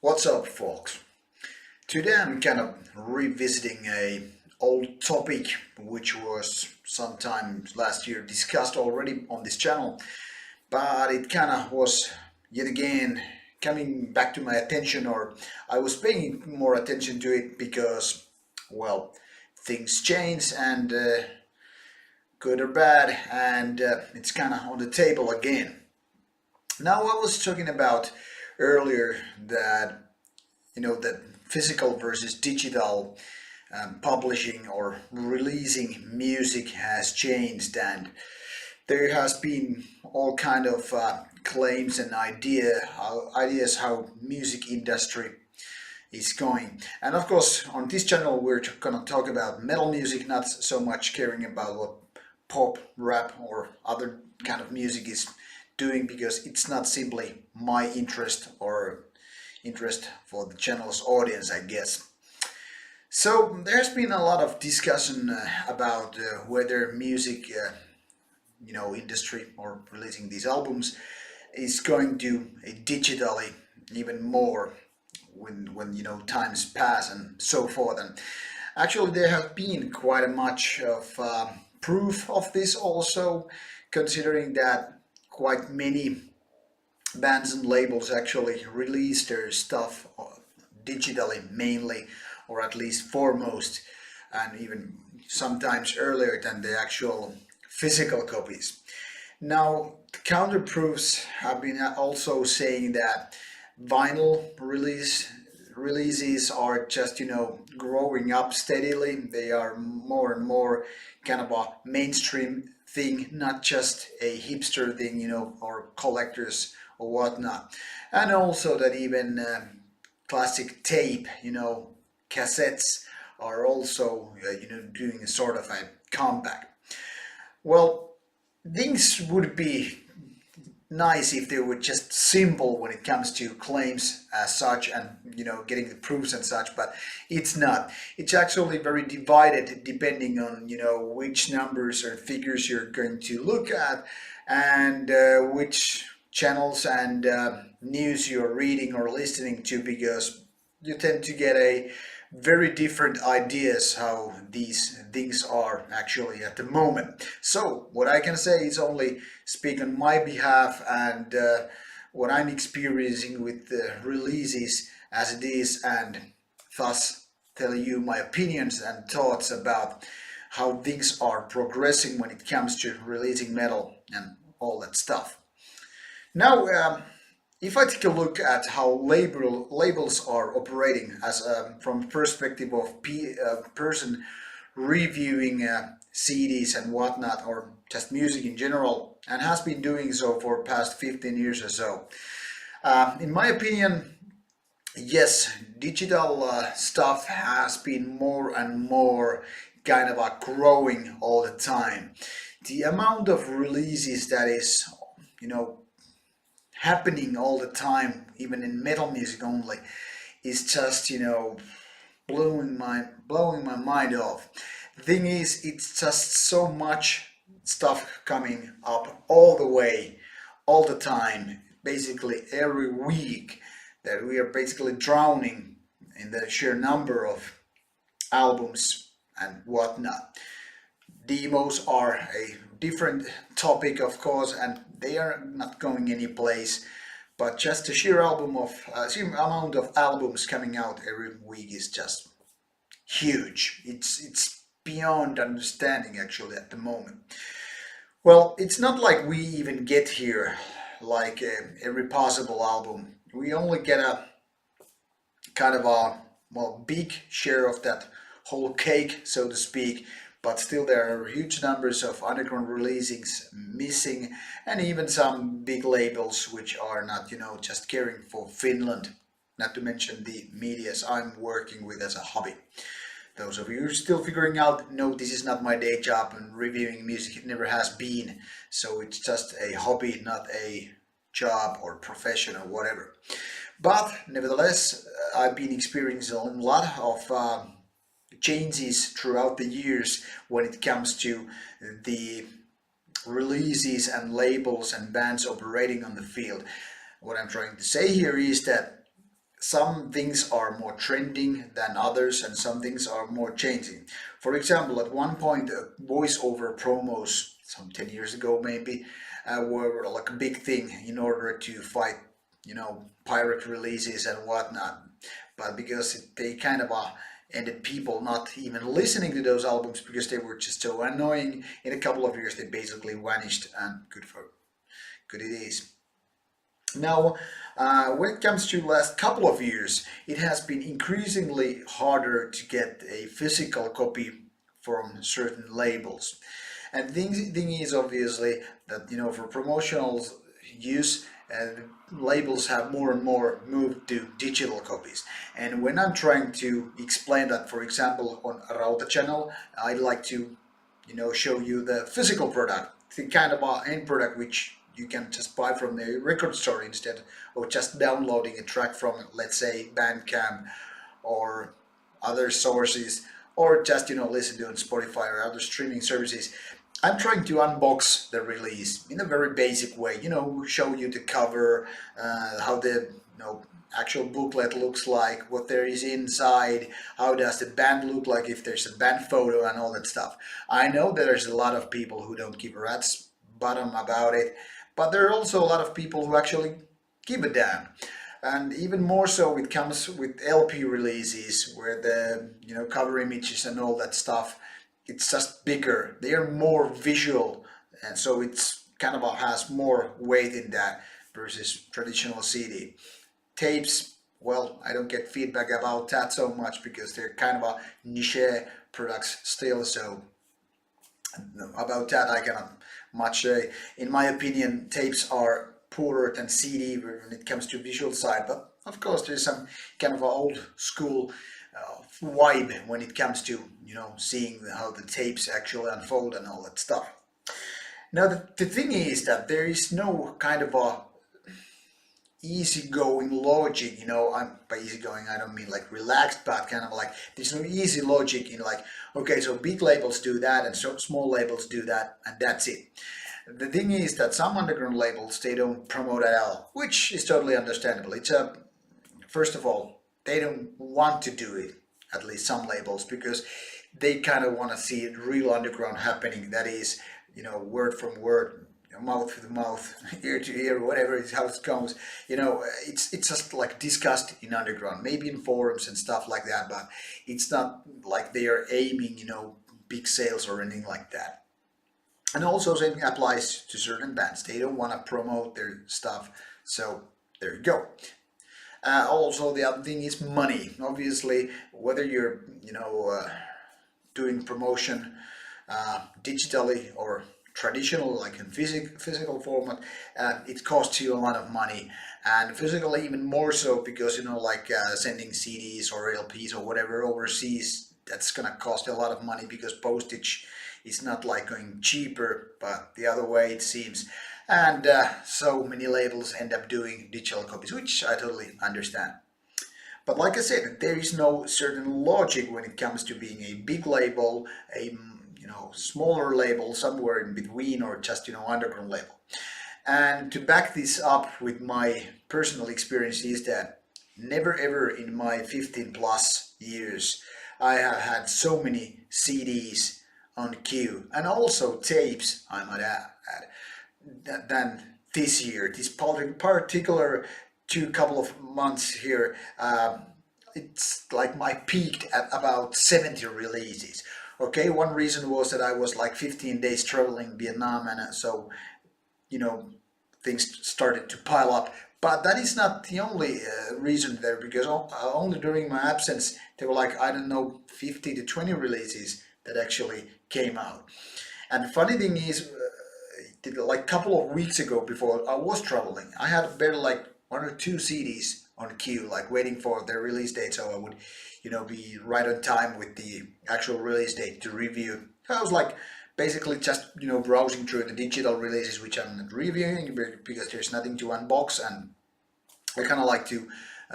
What's up, folks? Today I'm kind of revisiting a old topic which was sometime last year discussed already on this channel, but it kind of was yet again coming back to my attention, or I was paying more attention to it because, well, things change and good or bad, and it's kind of on the table again. Now, I was talking about earlier that that physical versus digital publishing or releasing music has changed, and there has been all kind of claims and ideas how music industry is going. And of course, on this channel we're gonna talk about metal music, not so much caring about what pop, rap, or other kind of music is doing, because it's not simply my interest or interest for the channel's audience, I guess. So there's been a lot of discussion about whether music, industry or releasing these albums is going to digitally even more when times pass and so forth. And actually, there have been quite a much of proof of this also, considering that quite many bands and labels actually release their stuff digitally mainly, or at least foremost, and even sometimes earlier than the actual physical copies. Now, the counter proofs have been also saying that vinyl releases are just growing up steadily. They are more and more kind of a mainstream thing, not just a hipster thing, or collectors or whatnot. And also that even classic tape, cassettes are also doing a sort of a comeback. Well, things would be nice if they were just simple when it comes to claims as such, and getting the proofs and such, but it's not. It's actually very divided depending on which numbers or figures you're going to look at, and which channels and news you're reading or listening to, because you tend to get a very different ideas how these things are actually at the moment. So what I can say is only speak on my behalf, and what I'm experiencing with the releases as it is, and thus tell you my opinions and thoughts about how things are progressing when it comes to releasing metal and all that stuff. Now, if I take a look at how labels are operating as from perspective of person reviewing CDs and whatnot, or just music in general, and has been doing so for past 15 years or so, in my opinion, yes, digital stuff has been more and more kind of growing all the time. The amount of releases that is, you know, happening all the time, even in metal music only, is just blowing my mind off. The thing is, it's just so much stuff coming up all the way, all the time, basically every week, that we are basically drowning in the sheer number of albums and whatnot. Demos are a different topic, of course, and they are not going any place. But just the sheer amount of albums coming out every week is just huge. It's beyond understanding actually at the moment. Well, it's not like we even get here like every possible album. We only get a kind of a big share of that whole cake, so to speak, but still there are huge numbers of underground releasings missing, and even some big labels which are not just caring for Finland, not to mention the medias I'm working with as a hobby. Those of you who are still figuring out, no, this is not my day job, and reviewing music it never has been, so it's just a hobby, not a job or profession or whatever. But nevertheless, I've been experiencing a lot of changes throughout the years when it comes to the releases and labels and bands operating on the field. What I'm trying to say here is that some things are more trending than others, and some things are more changing. For example, at one point, voiceover promos, some 10 years ago maybe, were like a big thing in order to fight, pirate releases and whatnot. But because they kind of ended people not even listening to those albums because they were just so annoying, in a couple of years they basically vanished, and good it is. Now, when it comes to last couple of years, it has been increasingly harder to get a physical copy from certain labels. And thing is obviously that for promotional use, labels have more and more moved to digital copies. And when I'm trying to explain that, for example, on Rauta channel, I like to show you the physical product, the kind of end product which you can just buy from the record store instead of just downloading a track from, let's say, Bandcamp or other sources, or just listen to it on Spotify or other streaming services. I'm trying to unbox the release in a very basic way. Show you the cover, how the actual booklet looks like, what there is inside, how does the band look like, if there's a band photo and all that stuff. I know that there's a lot of people who don't give a rat's bottom about it, but there are also a lot of people who actually give a damn. And even more so it comes with LP releases, where the cover images and all that stuff, it's just bigger. They are more visual, and so it's kind of has more weight in that versus traditional CD. Tapes, well, I don't get feedback about that so much because they're kind of a niche products still. So about that I cannot much say. In my opinion, tapes are poorer than CD when it comes to visual side, but of course there's some kind of a old school vibe when it comes to seeing how the tapes actually unfold and all that stuff. Now the thing is that there is no kind of a easygoing logic, by easygoing I don't mean like relaxed, but kind of like there's no easy logic in like, okay, so big labels do that and so small labels do that and that's it. The thing is that some underground labels, they don't promote at all, which is totally understandable. First of all, they don't want to do it, at least some labels, because they kind of want to see it real underground happening. That is, word from word, mouth to mouth, ear to ear, whatever is how it goes. It's just like discussed in underground, maybe in forums and stuff like that, but it's not like they are aiming, big sales or anything like that. And also same applies to certain bands. They don't want to promote their stuff, so there you go. Also, the other thing is money. Obviously, whether you're doing promotion digitally or traditional, like in physical format, it costs you a lot of money, and physically even more so because like sending CDs or LPs or whatever overseas, that's gonna cost a lot of money because postage is not like going cheaper, but the other way it seems. And so many labels end up doing digital copies, which I totally understand. But like I said, there is no certain logic when it comes to being a big label, a smaller label, somewhere in between, or just underground label. And to back this up with my personal experience is that never ever in my 15 plus years I have had so many CDs on queue, and also tapes, I might add, than this year. This particular couple of months here, it's like I peaked at about 70 releases. Okay, one reason was that I was like 15 days traveling Vietnam, and so things started to pile up. But that is not the only reason there, because only during my absence there were like, I don't know, 50 to 20 releases that actually came out. And the funny thing is, like a couple of weeks ago, before I was traveling, I had barely like one or two CDs on queue, like waiting for their release date, so I would be right on time with the actual release date to review. So I was like basically just browsing through the digital releases, which I'm not reviewing because there's nothing to unbox, and I kind of like to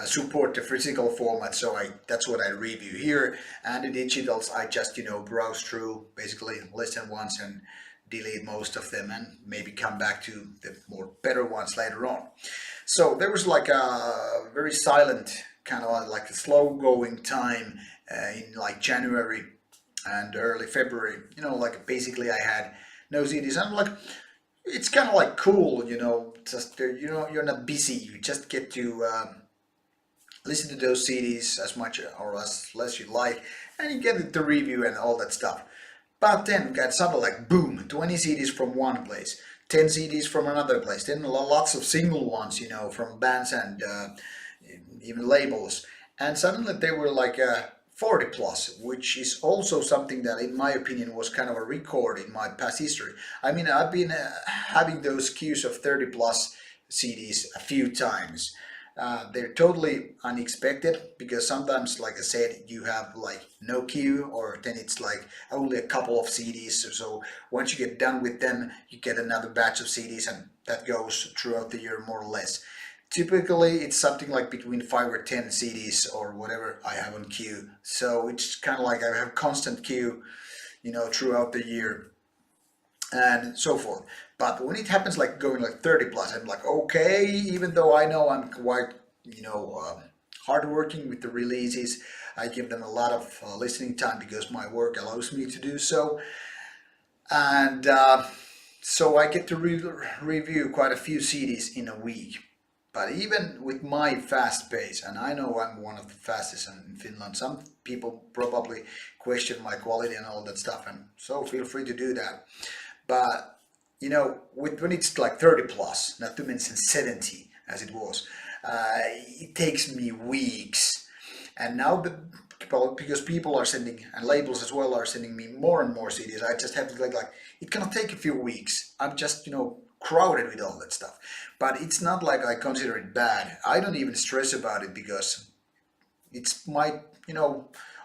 support the physical format, so that's what I review here. And the digitals I just browse through, basically listen once and delete most of them, and maybe come back to the more better ones later on. So there was like a very silent kind of like a slow going time in like January and early February. Like basically I had no CDs. I'm like, it's kind of like cool, just you're not busy. You just get to listen to those CDs as much or as less you like, and you get the review and all that stuff. But then got something like boom, 20 CDs from one place, 10 CDs from another place, then lots of single ones, from bands and even labels. And suddenly they were like 40 plus, which is also something that, in my opinion, was kind of a record in my past history. I mean, I've been having those queues of 30 plus CDs a few times. They're totally unexpected because sometimes, like I said, you have like no queue, or then it's like only a couple of CDs. So once you get done with them, you get another batch of CDs, and that goes throughout the year more or less. Typically, it's something like between 5 or 10 CDs or whatever I have on queue. So it's kind of like I have constant queue, throughout the year and so forth. But when it happens like going like 30 plus, I'm like, okay, even though I know I'm quite, hardworking with the releases, I give them a lot of listening time because my work allows me to do so. And so I get to review quite a few CDs in a week. But even with my fast pace, and I know I'm one of the fastest in Finland, some people probably question my quality and all that stuff, and so feel free to do that. But when it's like 30 plus, not to mention 70 as it was, it takes me weeks. And now because people are sending, and labels as well are sending me more and more CDs, I just have to like it cannot take a few weeks. I'm just crowded with all that stuff. But it's not like I consider it bad. I don't even stress about it because it's my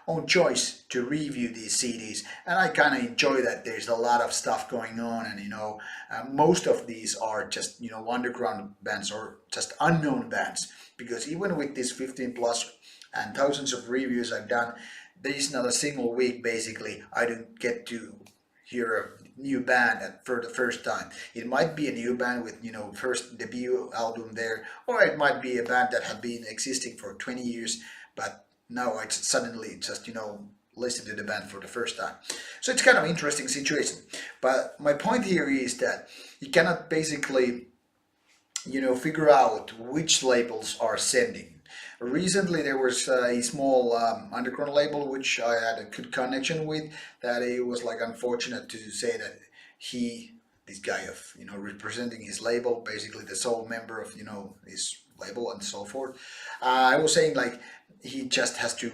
own choice to review these CDs, and I kind of enjoy that there's a lot of stuff going on, and most of these are just underground bands or just unknown bands, because even with these 15 plus and thousands of reviews I've done, there is not a single week basically I don't get to hear a new band for the first time. It might be a new band with first debut album there, or it might be a band that had been existing for 20 years, but now I suddenly just listen to the band for the first time. So it's kind of an interesting situation. But my point here is that you cannot basically figure out which labels are sending. Recently there was a small underground label which I had a good connection with, that it was like unfortunate to say that this guy of representing his label, basically the sole member of his label and so forth, I was saying like he just has to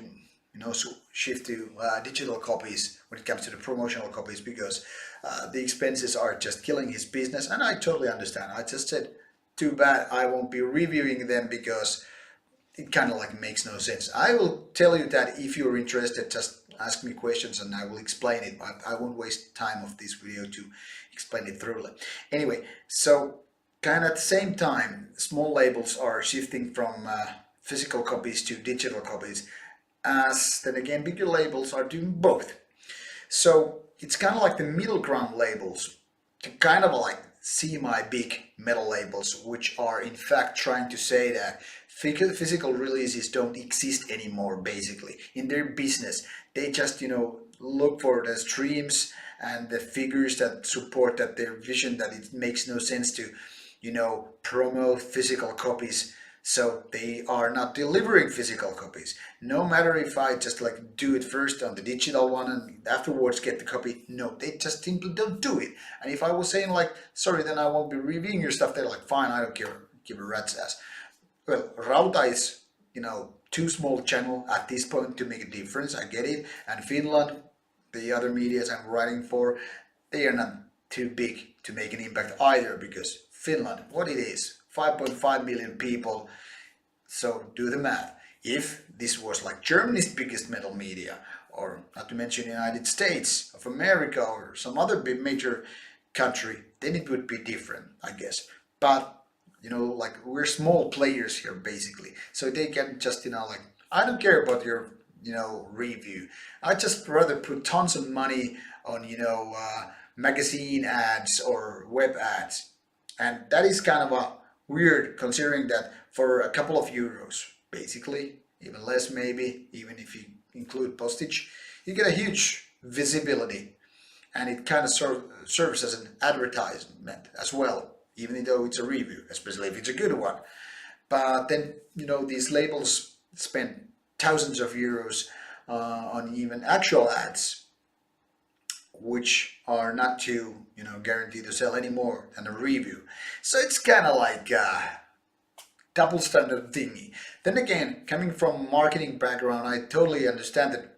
shift to digital copies when it comes to the promotional copies, because the expenses are just killing his business, and I totally understand. I just said, too bad, I won't be reviewing them because it kind of like makes no sense. I will tell you that if you're interested, just ask me questions and I will explain it. I won't waste time of this video to explain it thoroughly. Anyway, so kind of at the same time, small labels are shifting from physical copies to digital copies, as then again bigger labels are doing both. So it's kind of like the middle ground labels, kind of like semi-big metal labels, which are in fact trying to say that physical releases don't exist anymore. Basically in their business, they just look for the streams and the figures that support that their vision, that it makes no sense to promote physical copies. So they are not delivering physical copies. No matter if I just like do it first on the digital one and afterwards get the copy, no, they just simply don't do it. And if I was saying like, sorry, then I won't be reviewing your stuff, they're like, fine, I don't care, give a rat's ass. Well, Rauta is, too small channel at this point to make a difference, I get it. And Finland, the other medias I'm writing for, they are not too big to make an impact either, because Finland, what it is, 5.5 million people. So do the math. If this was like Germany's biggest metal media, or not to mention the United States of America or some other big major country, then it would be different, I guess. But like we're small players here basically, so they can just like, I don't care about your review. I just rather put tons of money on magazine ads or web ads, and that is kind of a weird, considering that for a couple of euros basically even less maybe, even if you include postage, you get a huge visibility, and it kind of serves as an advertisement as well, even though it's a review, especially if it's a good one. But then, these labels spend thousands of euros on even actual ads, which are not to, guaranteed to sell any more than a review. So it's kind of like a double standard thingy. Then again, coming from a marketing background, I totally understand that,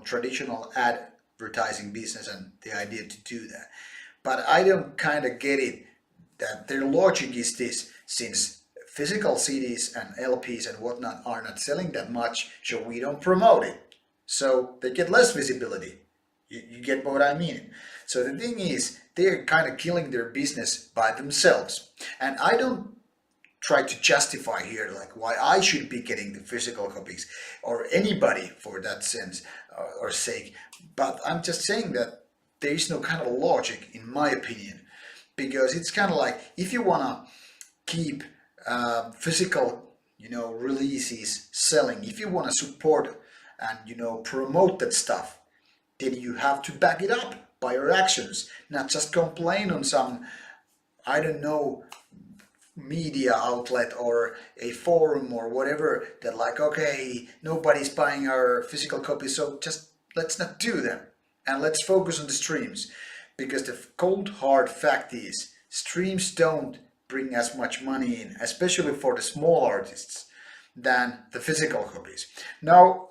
traditional advertising business and the idea to do that. But I don't kind of get it that their logic is this: since physical CDs and LPs and whatnot are not selling that much, so we don't promote it. So they get less visibility. You get what I mean? So the thing is, they're kind of killing their business by themselves. And I don't try to justify here like why I should be getting the physical copies, or anybody for that sense or sake. But I'm just saying that there is no kind of logic in my opinion, because it's kind of like if you want to keep physical, releases selling, if you want to support and promote that stuff, then you have to back it up by your actions, not just complain on some, I don't know, media outlet or a forum or whatever, that like, okay, nobody's buying our physical copies, so just let's not do them and let's focus on the streams. Because the cold hard fact is, streams don't bring as much money in, especially for the small artists, than the physical copies. Now,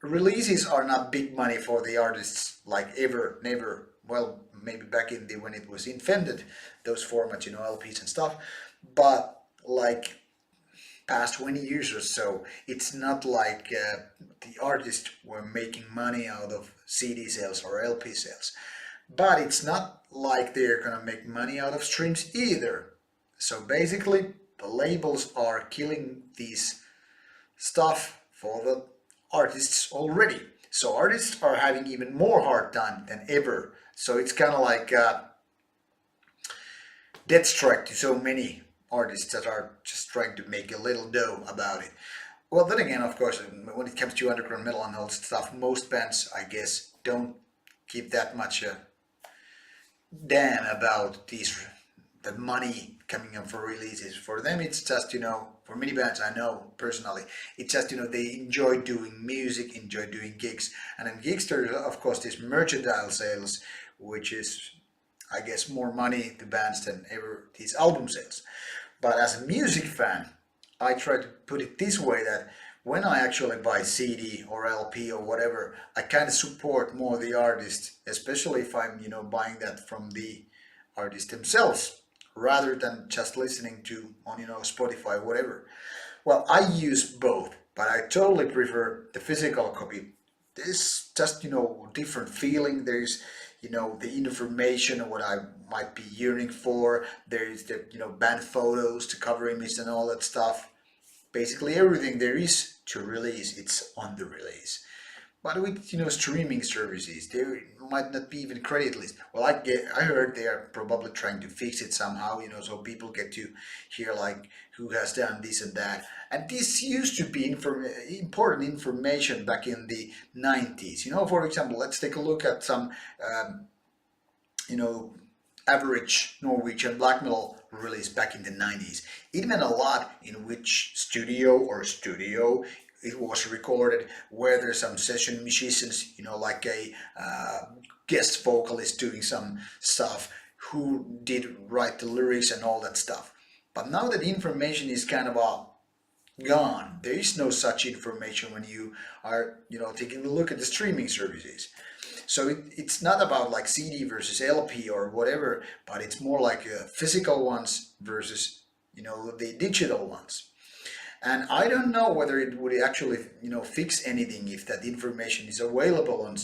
releases are not big money for the artists, like ever, never. Well, maybe back in the when it was invented, those formats, LPs and stuff. But like past 20 years or so, it's not like the artists were making money out of CD sales or LP sales. But it's not like they're gonna make money out of streams either. So basically, the labels are killing these stuff for the artists already. So artists are having even more hard time than ever. So it's kind of like a death strike to so many artists that are just trying to make a little dough about it. Well, then again, of course, when it comes to underground metal and all that stuff, most bands, I guess, don't give that much a damn about the money coming up for releases. For them, it's just, for many bands I know personally, it's just, they enjoy doing music, enjoy doing gigs. And in gigs, there's, of course, this merchandise sales, which is, I guess, more money to bands than ever these album sales. But as a music fan, I try to put it this way, that when I actually buy CD or LP or whatever, I kind of support more the artist, especially if I'm, buying that from the artist themselves, rather than just listening to on, Spotify, whatever. Well, I use both, but I totally prefer the physical copy. There's just, different feeling. There's, the information of what I might be yearning for. There's the, band photos, the cover image and all that stuff. Basically everything there is to release, it's on the release. But with streaming services, there might not be even credit list. Well, I heard they are probably trying to fix it somehow, so people get to hear like who has done this and that. And this used to be important information back in the 90s. For example, let's take a look at some you know average Norwegian black metal release back in the 90s. It meant a lot in which studio it was recorded, whether some session musicians, like a guest vocalist doing some stuff, who did write the lyrics and all that stuff. But now that information is kind of gone, there is no such information when you are, taking a look at the streaming services. So it's not about like CD versus LP or whatever, but it's more like physical ones versus, the digital ones. And I don't know whether it would actually, fix anything if that information is available on,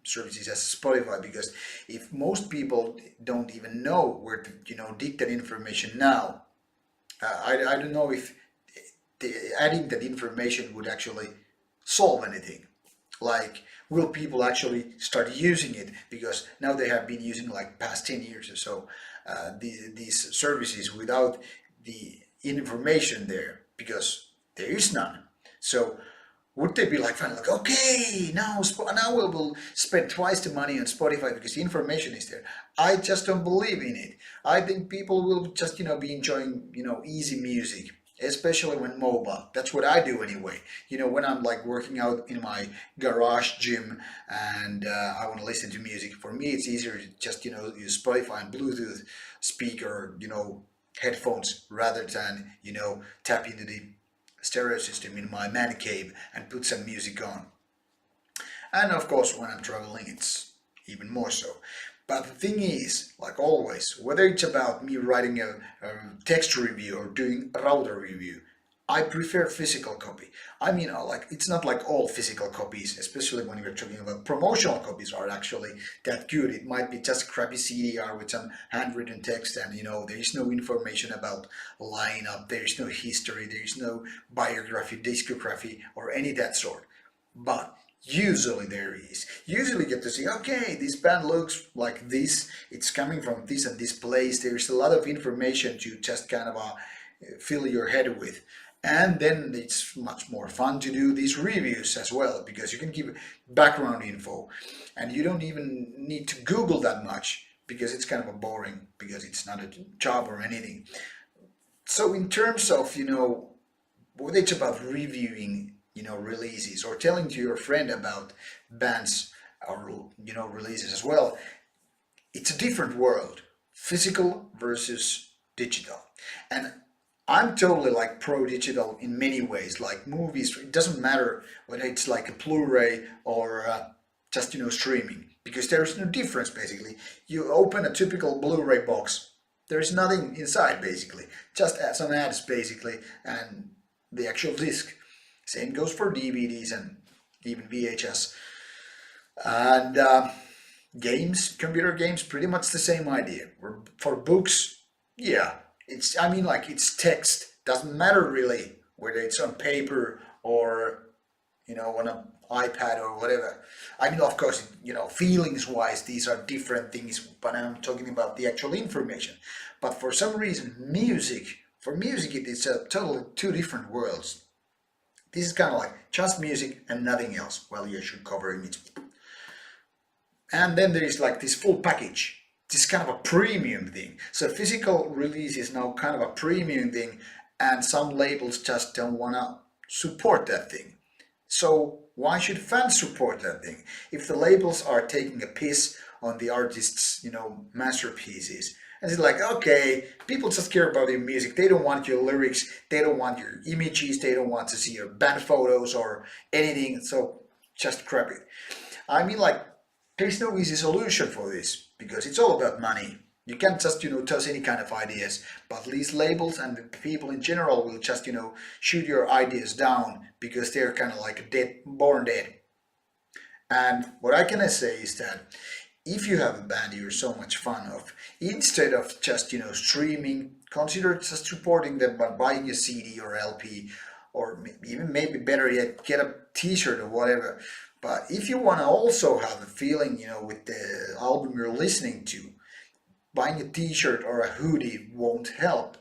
services as Spotify, because if most people don't even know where to, dig that information now, I don't know if adding that information would actually solve anything. Like, will people actually start using it? Because now they have been using like past 10 years or so these services without the information there, because there is none. So Would they be like, finally, like, okay, now we'll spend twice the money on Spotify because the information is there? I just don't believe in it. I think people will just, be enjoying, easy music, especially when mobile. That's what I do anyway. When I'm like working out in my garage gym and I want to listen to music, for me it's easier to just, use Spotify and Bluetooth speaker, headphones rather than, tap into the stereo system in my man cave and put some music on. And of course, when I'm traveling, it's even more so. But the thing is, like always, whether it's about me writing a text review or doing a Rauta review, I prefer physical copy. I mean, like it's not like all physical copies, especially when you're talking about promotional copies, are actually that good. It might be just a crappy CDR with some handwritten text, and there is no information about lineup, there is no history, there is no biography, discography, or any of that sort. But usually there is. Usually you get to see, okay, this band looks like this, it's coming from this and this place. There's a lot of information to just kind of fill your head with. And then it's much more fun to do these reviews as well because you can give background info and you don't even need to Google that much because it's kind of a boring because it's not a job or anything. So in terms of, whether it's about reviewing, releases or telling to your friend about bands or, releases as well, it's a different world, physical versus digital. And I'm totally like pro digital in many ways, like movies. It doesn't matter whether it's like a Blu-ray or just streaming, because there is no difference basically. You open a typical Blu-ray box, there is nothing inside basically, just some ads basically, and the actual disc. Same goes for DVDs and even VHS. And games, computer games, pretty much the same idea. For books, yeah, like it's text. Doesn't matter really whether it's on paper or, on an iPad or whatever. Of course, feelings wise, these are different things, but I'm talking about the actual information. But for some reason, for music, it is a totally two different worlds. This is kind of like just music and nothing else while you're covering it. And then there is like this full package. This kind of a premium thing. So physical release is now kind of a premium thing, and some labels just don't want to support that thing. So why should fans support that thing? If the labels are taking a piss on the artist's, masterpieces, and it's like, okay, people just care about your music. They don't want your lyrics. They don't want your images. They don't want to see your band photos or anything. So just scrap it. Like, there's no easy solution for this because it's all about money. You can't just, toss any kind of ideas, but these labels and the people in general will just, shoot your ideas down because they're kind of like dead, born dead. And what I can say is that if you have a band you're so much fun of, instead of just, streaming, consider just supporting them by buying a CD or LP, or even maybe better yet, get a t-shirt or whatever. But if you want to also have a feeling, with the album you're listening to, buying a t-shirt or a hoodie won't help.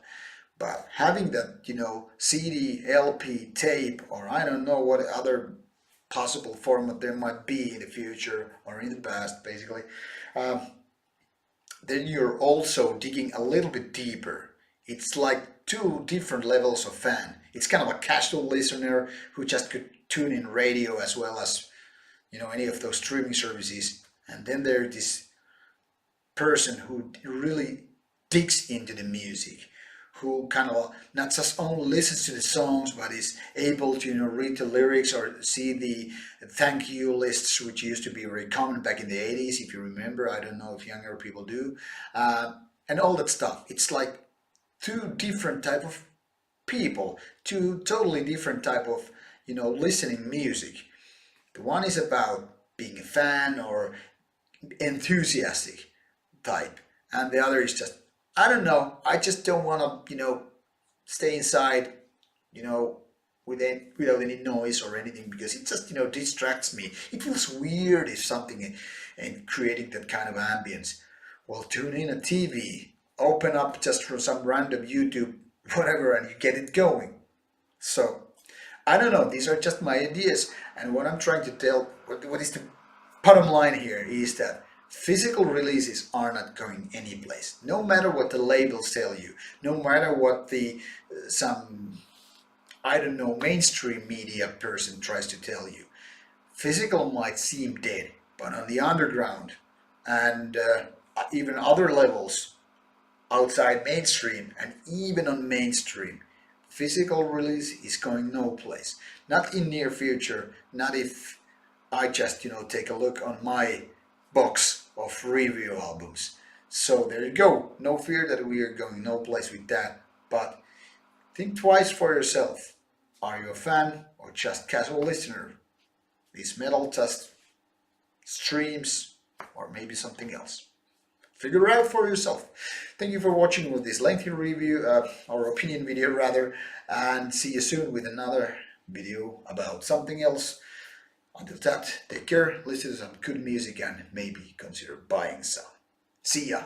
But having that, CD, LP, tape, or I don't know what other possible format there might be in the future or in the past, basically, um, then you're also digging a little bit deeper. It's like two different levels of fan. It's kind of a casual listener who just could tune in radio as well as any of those streaming services, and then there's this person who really digs into the music, who kind of not just only listens to the songs but is able to read the lyrics or see the thank you lists, which used to be very common back in the 80s, if you remember. I don't know if younger people do, and all that stuff. It's like two different type of people, two totally different type of listening music. The one is about being a fan or enthusiastic type, and the other is just, I don't know, I just don't want to, stay inside, without any noise or anything, because it just, distracts me. It feels weird if something and creating that kind of ambience. Well, tune in a TV, open up just for some random YouTube, whatever, and you get it going. So I don't know, these are just my ideas, and what I'm trying to tell, what is the bottom line here is that physical releases are not going anyplace. No matter what the labels tell you, no matter what the some I don't know mainstream media person tries to tell you, physical might seem dead, but on the underground and even other levels outside mainstream and even on mainstream, physical release is going no place. Not in near future, not if I just take a look on my box of review albums. So there you go. No fear that we are going no place with that. But think twice for yourself. Are you a fan or just casual listener? Is metal just streams or maybe something else? Figure it out for yourself. Thank you for watching with this lengthy review, or opinion video rather, and see you soon with another video about something else. Until that, take care, listen to some good music and maybe consider buying some. See ya!